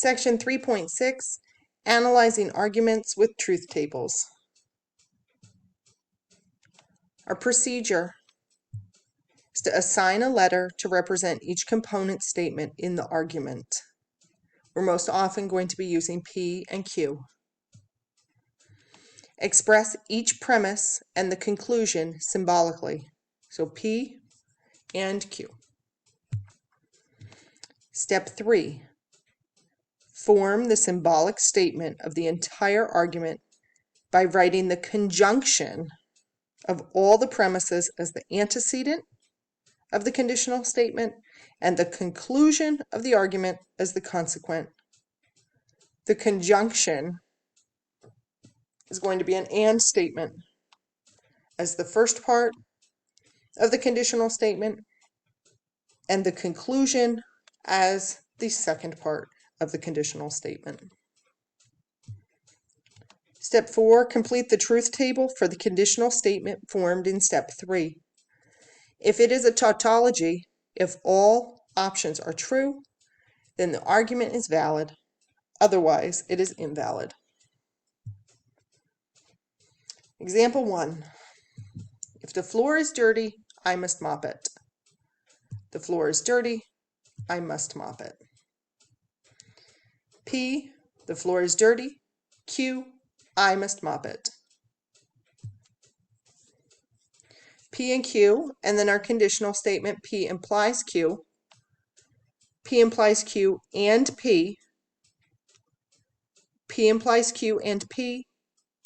Section 3.6, Analyzing Arguments with Truth Tables. Our procedure is to assign a letter to represent each component statement in the argument. We're most often going to be using P and Q. Express each premise and the conclusion symbolically. So P and Q. Step 3. Form the symbolic statement of the entire argument by writing the conjunction of all the premises as the antecedent of the conditional statement and the conclusion of the argument as the consequent. The conjunction is going to be an and statement as the first part of the conditional statement and the conclusion as the second part of the conditional statement. Step 4, complete the truth table for the conditional statement formed in Step 3. If it is a tautology, if all options are true, then the argument is valid. Otherwise, it is invalid. Example 1. If the floor is dirty, I must mop it. The floor is dirty, I must mop it. P, the floor is dirty. Q, I must mop it. P and Q, and then our conditional statement P implies Q. P implies Q and P. P implies Q and P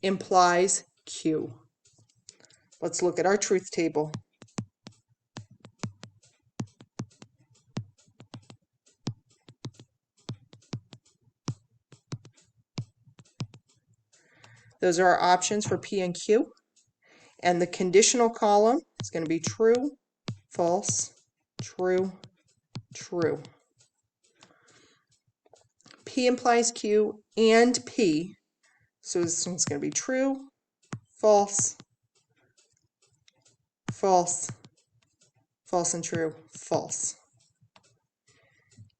implies Q. Let's look at our truth table. Those are our options for P and Q. And the conditional column is going to be true, false, true, true. P implies Q and P. So this one's going to be true, false, false, false and true, false.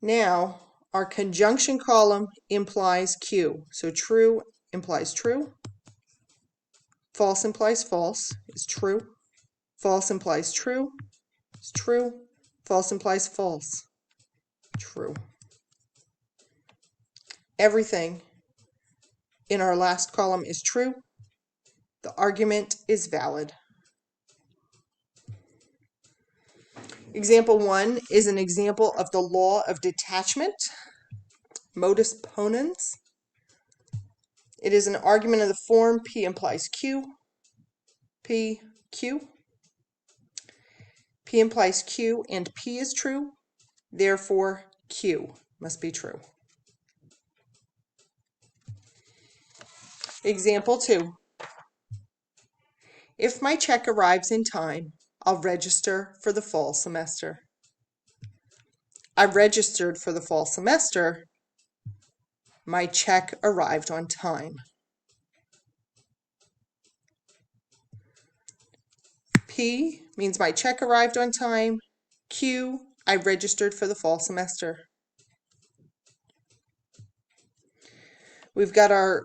Now, our conjunction column implies Q. So true implies true. False implies false is true. False implies true is true. False implies false. True. Everything in our last column is true. The argument is valid. Example 1 is an example of the law of detachment, modus ponens. It is an argument of the form P implies Q, P, Q. P implies Q and P is true, therefore Q must be true. Example 2. If my check arrives in time, I'll register for the fall semester. I registered for the fall semester. My check arrived on time. P means my check arrived on time. Q, I registered for the fall semester. We've got our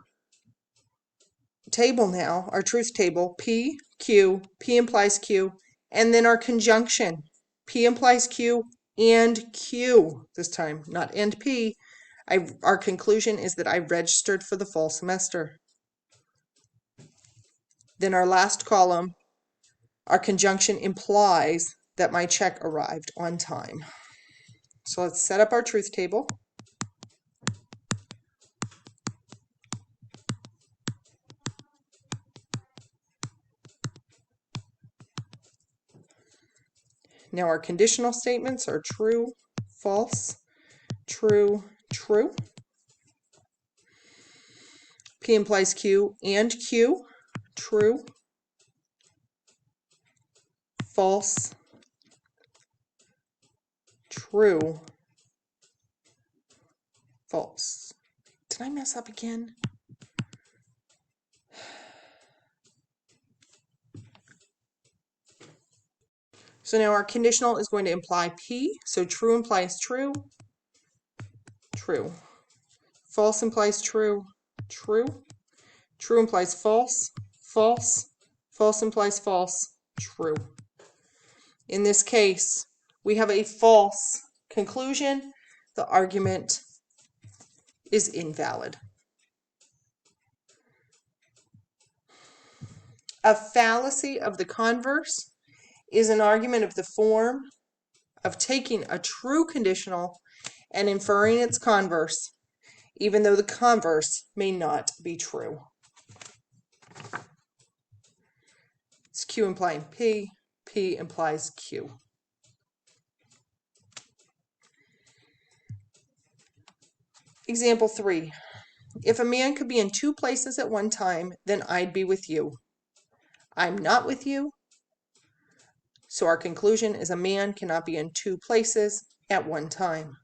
table now, our truth table, P, Q, P implies Q, and then our conjunction, P implies Q and Q this time, not and P. Our conclusion is that I registered for the fall semester. Then our last column, our conjunction implies that my check arrived on time. So let's set up our truth table. Now our conditional statements are true, false, true, true. P implies Q and Q, true, false, true, false. Did I mess up again? So now our conditional is going to imply P. So true implies true, true. False implies true, true. True implies false, false. False implies false, true. In this case, we have a false conclusion. The argument is invalid. A fallacy of the converse is an argument of the form of taking a true conditional and inferring its converse, even though the converse may not be true. It's Q implying P, P implies Q. Example 3. If a man could be in 2 places at one time, then I'd be with you. I'm not with you. So our conclusion is a man cannot be in 2 places at one time.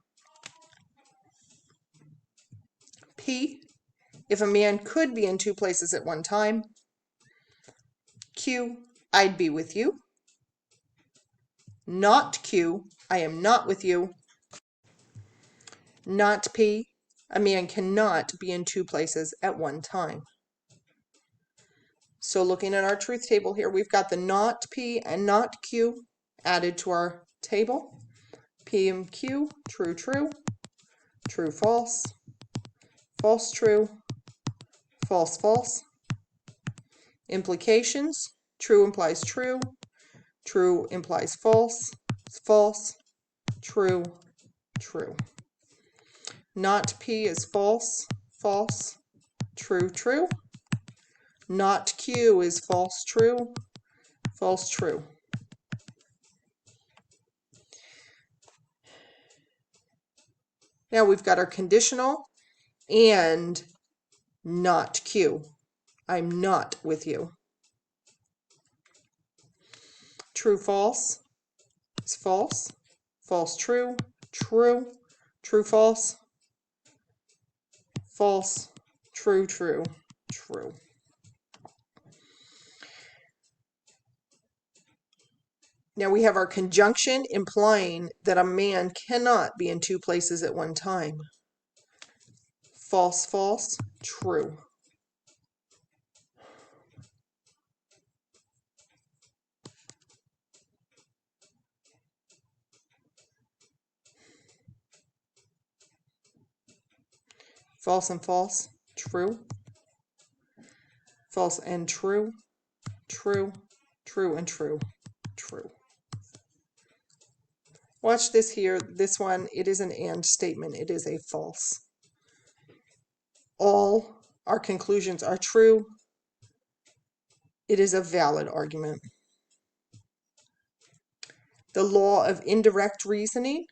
P. If a man could be in 2 places at one time. Q. I'd be with you. Not Q. I am not with you. Not P. A man cannot be in 2 places at one time. So looking at our truth table here, we've got the not P and not Q added to our table. P and Q, true, true, true, false, false, true, false, false. Implications, true implies true, true implies false, false, true, true. Not P is false, false, true, true. Not Q is false, true, false, true. Now we've got our conditional and not Q. I'm not with you. True, false is false, false, true, true, true, false, false, true, true, true. Now we have our conjunction implying that a man cannot be in 2 places at one time. False, false, true. False and false, true. False and true, true, true and true, true. Watch this here. This one, it is an and statement. It is a false. All our conclusions are true. It is a valid argument. The law of indirect reasoning,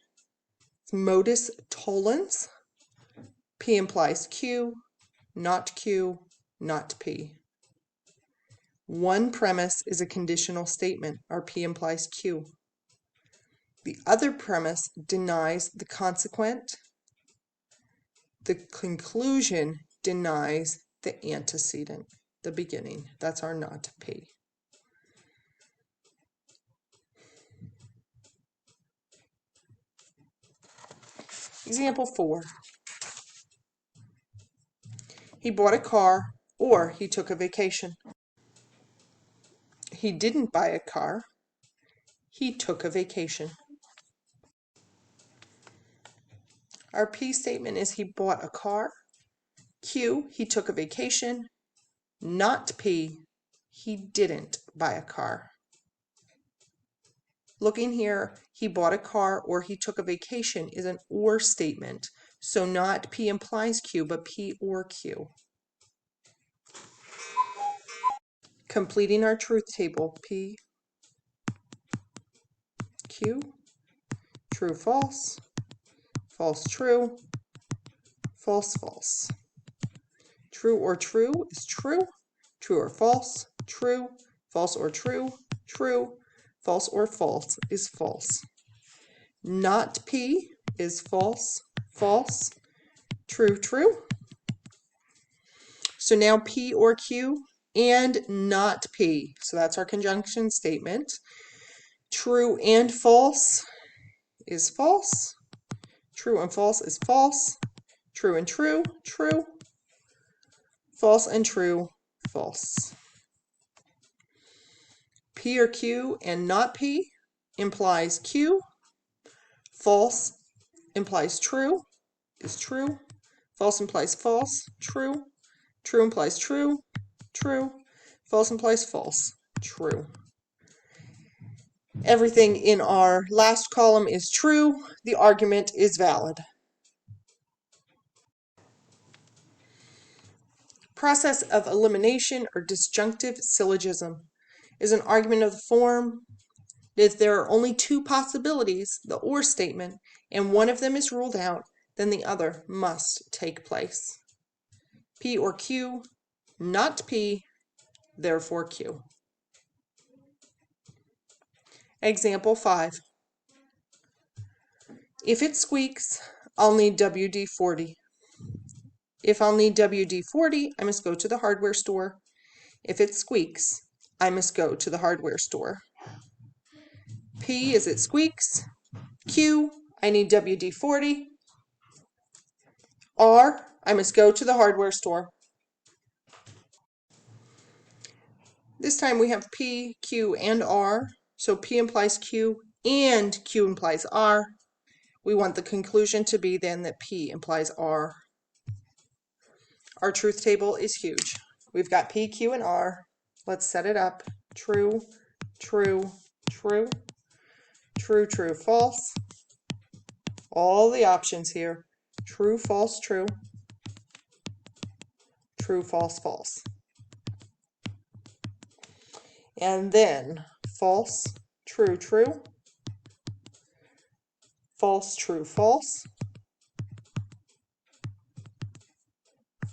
modus tollens. P implies Q, not Q, not P. One premise is a conditional statement, or P implies Q. The other premise denies the consequent. The conclusion denies the antecedent, the beginning. That's our not P. Example 4. He bought a car or he took a vacation. He didn't buy a car. He took a vacation. Our P statement is he bought a car. Q, he took a vacation. Not P, he didn't buy a car. Looking here, he bought a car or he took a vacation is an or statement. So not P implies Q, but P or Q. Completing our truth table, P, Q, true, false, false, true, false, false. True or true is true, true or false, true, false or true, true, false or false is false. Not P is false, false, true, true. So now P or Q and not P. So that's our conjunction statement. True and false is false. True and false is false. True and true, true. False and true, false. P or Q and not P implies Q. False implies true, is true. False implies false, true. True implies true, true. False implies false, true. Everything in our last column is true. The argument is valid. Process of elimination or disjunctive syllogism is an argument of the form if there are only two possibilities, the or statement, and one of them is ruled out, then the other must take place. P or Q, not P, therefore Q. Example 5. If it squeaks, I'll need WD-40. If I'll need WD-40, I must go to the hardware store. If it squeaks, I must go to the hardware store. P is it squeaks. Q, I need WD-40. R, I must go to the hardware store. This time we have P, Q, and R. So P implies Q and Q implies R. We want the conclusion to be then that P implies R. Our truth table is huge. We've got P, Q, and R. Let's set it up. True, true, true. True, true, false. All the options here. True, false, true. True, false, false. And then false, true, true. False, true, false.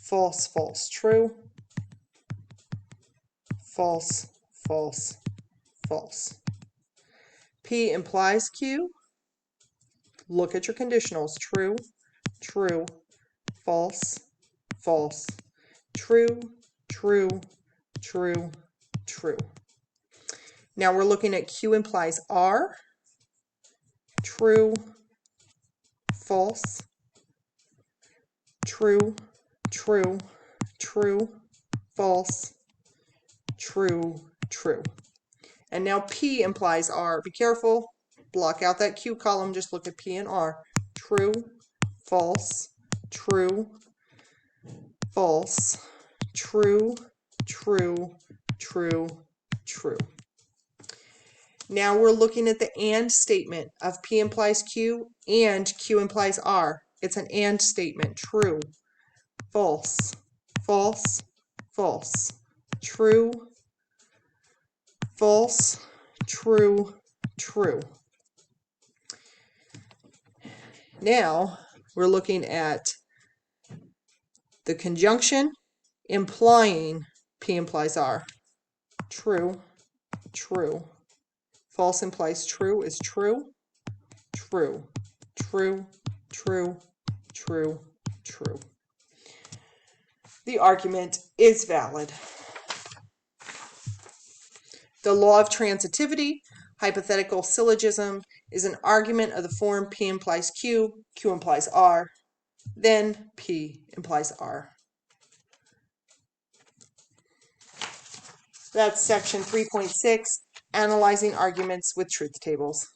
False, false, true. False, false, false. P implies Q. Look at your conditionals. True, true, false, false, true, true, true, true. Now we're looking at Q implies R. True, false, true, true, true, false, true, true. And now P implies R. Be careful. Block out that Q column. Just look at P and R. True, false, true, false, true, true, true, true. Now we're looking at the AND statement of P implies Q and Q implies R. It's an AND statement. True, false, false, false, true, false, true, true. Now we're looking at the conjunction implying P implies R. True, true. False implies true is true, true, true, true, true, true. The argument is valid. The law of transitivity, hypothetical syllogism, is an argument of the form P implies Q, Q implies R, then P implies R. That's section 3.6, analyzing arguments with truth tables.